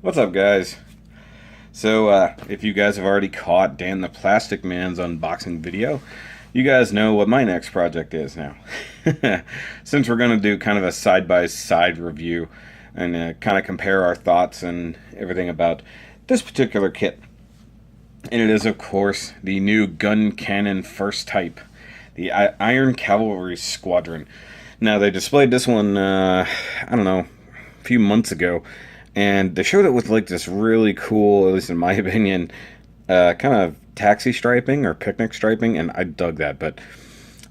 What's up, guys? So, if you guys have already caught Dan the Plastic Man's unboxing video, you guys know what my next project is now. Since we're going to do kind of a side-by-side review and kind of compare our thoughts and everything about this particular kit. And it is, of course, the new GUNCANNON first type, the Iron Cavalry Squadron. Now, they displayed this one, I don't know, a few months ago, and they showed it with like this really cool, at least in my opinion, kind of taxi striping or picnic striping, and I dug that. But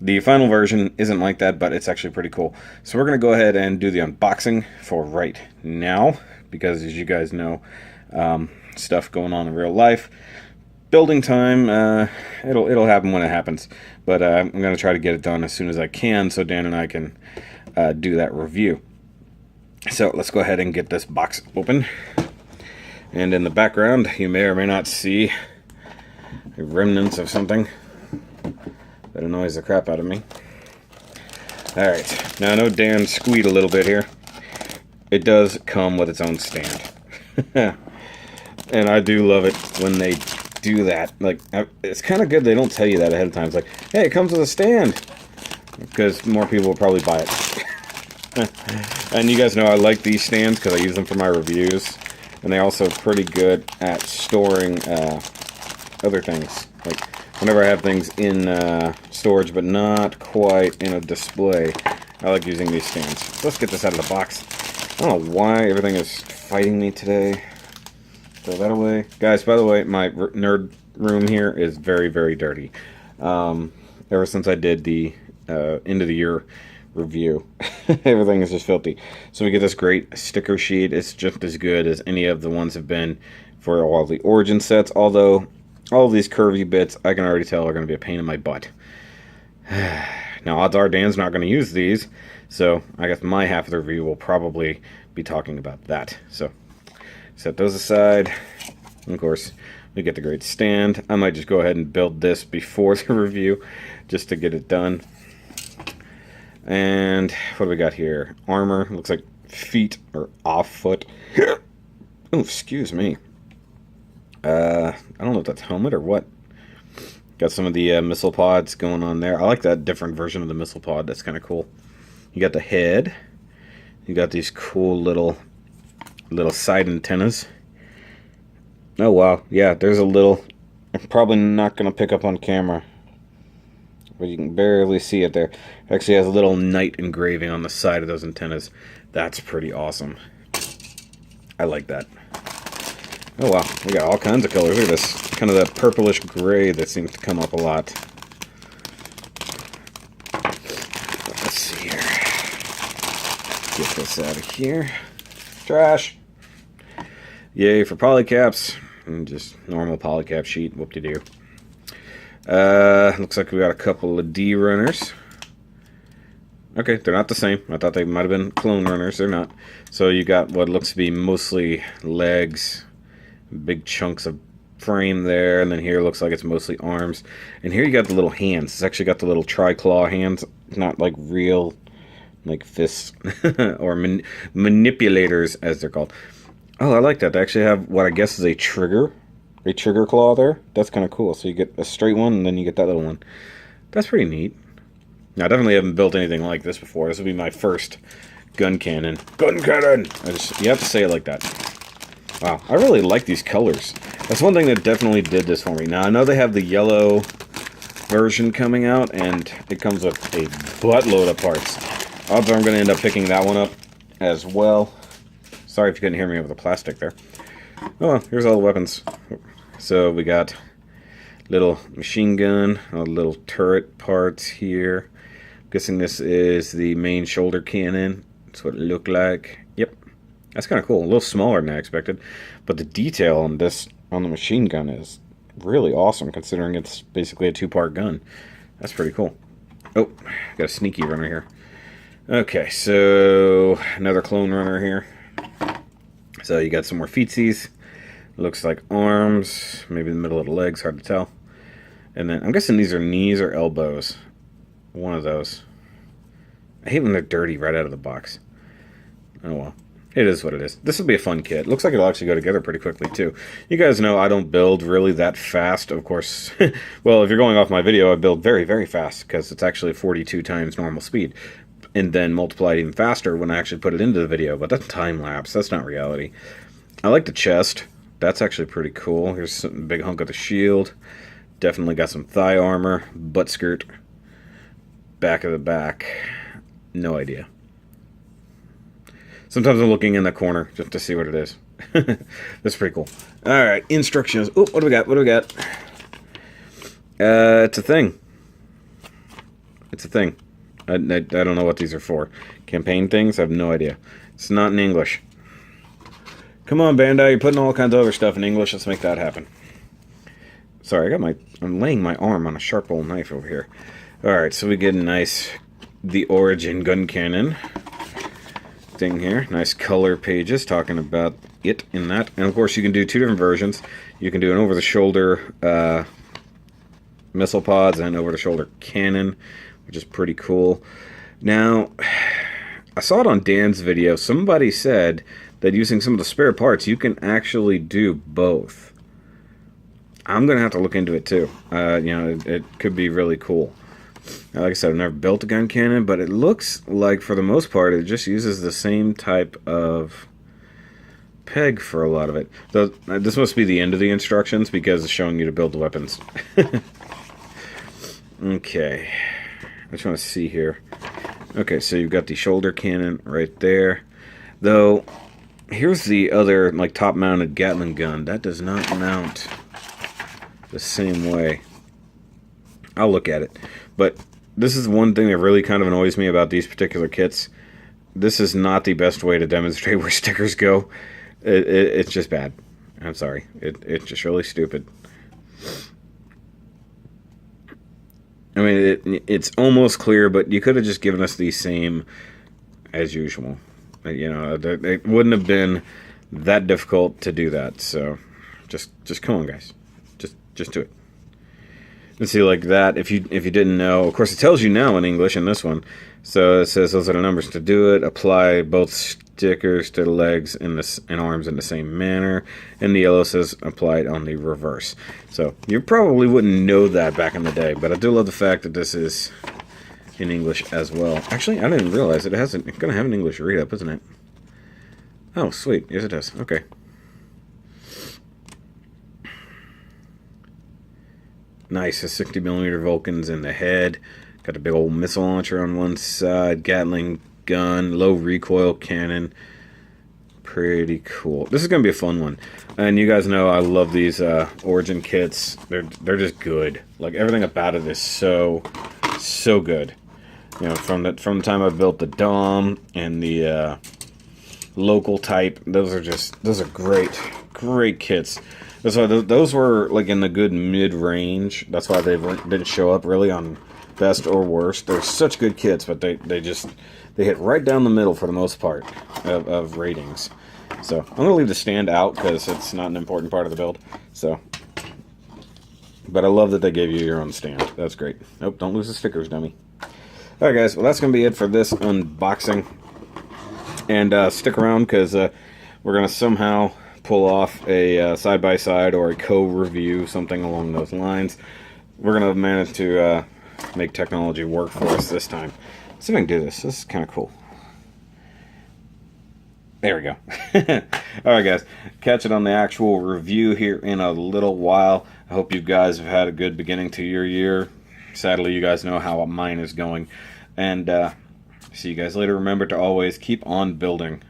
the final version isn't like that, but it's actually pretty cool. So we're going to go ahead and do the unboxing for right now, because as you guys know, stuff going on in real life. Building time, it'll happen when it happens, but I'm going to try to get it done as soon as I can so Dan and I can do that review. So let's go ahead and get this box open. And in the background, you may or may not see remnants of something that annoys the crap out of me. Alright, now I know Dan squeaked a little bit here. It does come with its own stand. And I do love it when they do that. Like, it's kind of good they don't tell you that ahead of time. It's like, hey, it comes with a stand, because more people will probably buy it. And you guys know I like these stands because I use them for my reviews, and they're also pretty good at storing other things. Like whenever I have things in storage but not quite in a display, I like using these stands. So let's get this out of the box. I don't know why everything is fighting me today. Throw that away. Guys, by the way, my nerd room here is very, very dirty. Ever since I did the end of the year review, everything is just filthy. So we get this great sticker sheet. It's just as good as any of the ones have been for all the Origin sets, although all of these curvy bits I can already tell are going to be a pain in my butt. Now, odds are Dan's not going to use these, so I guess my half of the review will probably be talking about that. So set those aside. And of course, we get the great stand. I might just go ahead and build this before the review just to get it done. And what do we got here? Armor. Looks like feet or off foot. Oh, excuse me. I don't know if that's helmet or what. Got some of the missile pods going on there. I like that different version of the missile pod. That's kind of cool. You got the head. You got these cool little side antennas. Oh wow, yeah, there's a little, I'm probably not going to pick up on camera, but you can barely see it there. It actually has a little knight engraving on the side of those antennas. That's pretty awesome. I like that. Oh wow, we got all kinds of colors. Look at this, kind of that purplish gray that seems to come up a lot. Let's see here. Get this out of here. Trash. Yay for polycaps. And just normal polycap sheet. Whoop-de-doo. Looks like we got a couple of D runners. Okay, they're not the same. I thought they might have been clone runners. They're not. So you got what looks to be mostly legs, big chunks of frame there, and then here looks like it's mostly arms. And here you got the little hands. It's actually got the little tri-claw hands, not like real like fists or manipulators as they're called. Oh, I like that. They actually have what I guess is a trigger claw there. That's kind of cool. So you get a straight one, and then you get that little one. That's pretty neat. Now, I definitely haven't built anything like this before. This will be my first gun cannon. Gun cannon! You have to say it like that. Wow, I really like these colors. That's one thing that definitely did this for me. Now, I know they have the yellow version coming out, and it comes with a buttload of parts. Odds are I'm going to end up picking that one up as well. Sorry if you couldn't hear me over the plastic there. Oh, here's all the weapons. So we got little machine gun, little turret parts here. I'm guessing this is the main shoulder cannon. That's what it looked like. Yep, that's kind of cool. A little smaller than I expected, but the detail on this on the machine gun is really awesome, considering it's basically a two-part gun. That's pretty cool. Oh, got a sneaky runner here. Okay, so another clone runner here. So you got some more feetsies. Looks like arms, maybe in the middle of the legs, hard to tell. And then I'm guessing these are knees or elbows. One of those. I hate when they're dirty right out of the box. Oh well. It is what it is. This will be a fun kit. Looks like it'll actually go together pretty quickly, too. You guys know I don't build really that fast, of course. Well, if you're going off my video, I build very, very fast, because it's actually 42 times normal speed. And then multiply it even faster when I actually put it into the video, but that's time-lapse. That's not reality. I like the chest. That's actually pretty cool. Here's a big hunk of the shield. Definitely got some thigh armor. Butt skirt. Back of the back. No idea. Sometimes I'm looking in the corner just to see what it is. That's pretty cool. Alright, instructions. Oh, what do we got? What do we got? It's a thing. It's a thing. I don't know what these are for. Campaign things? I have no idea. It's not in English. Come on, Bandai. You're putting all kinds of other stuff in English. Let's make that happen. Sorry, I'm laying my arm on a sharp old knife over here. Alright, so we get a nice The Origin gun cannon thing here. Nice color pages talking about it in that. And of course you can do two different versions. You can do an over-the-shoulder missile pods and over-the-shoulder cannon, which is pretty cool. Now, I saw it on Dan's video. Somebody said that using some of the spare parts you can actually do both. I'm gonna have to look into it too. You know, it could be really cool. Like I said, I've never built a gun cannon, but it looks like, for the most part, it just uses the same type of peg for a lot of it. So, this must be the end of the instructions, because it's showing you to build the weapons. Okay. I just want to see here. Okay, so you've got the shoulder cannon right there. Though, here's the other, like, top-mounted Gatling gun. That does not mount the same way. I'll look at it. But this is one thing that really kind of annoys me about these particular kits. This is not the best way to demonstrate where stickers go. It's just bad. I'm sorry. It's just really stupid. I mean, it's almost clear, but you could have just given us the same as usual. You know, it wouldn't have been that difficult to do that. So, just come on, guys. Just do it. Let's see, like that. If you didn't know, of course, it tells you now in English in this one. So it says those are the numbers to do it. Apply both stickers to the legs and arms in the same manner. And the yellow says apply it on the reverse. So you probably wouldn't know that back in the day, but I do love the fact that this is in English as well. Actually, I didn't realize it. It's going to have an English read-up, isn't it? Oh, sweet. Yes, it does. Okay. Nice, a 60mm Vulcans in the head. Got a big old missile launcher on one side. Gatling gun, low recoil cannon. Pretty cool. This is going to be a fun one. And you guys know I love these Origin kits. They're just good. Like, everything about it is so good. You know, from the time I built the Dom and the local type, those are great kits. That's why those were like in the good mid-range. That's why they didn't show up really on best or worst. They're such good kits, but they hit right down the middle for the most part of ratings. So I'm gonna leave the stand out because it's not an important part of the build. So, but I love that they gave you your own stand. That's great. Nope, don't lose the stickers, dummy. All right, guys. Well, that's gonna be it for this unboxing. And stick around because we're gonna somehow pull off a side-by-side or a co-review, something along those lines. We're going to manage to make technology work for us this time. Let's see if I can do this. This is kind of cool. There we go. Alright, guys. Catch it on the actual review here in a little while. I hope you guys have had a good beginning to your year. Sadly, you guys know how mine is going. And see you guys later. Remember to always keep on building.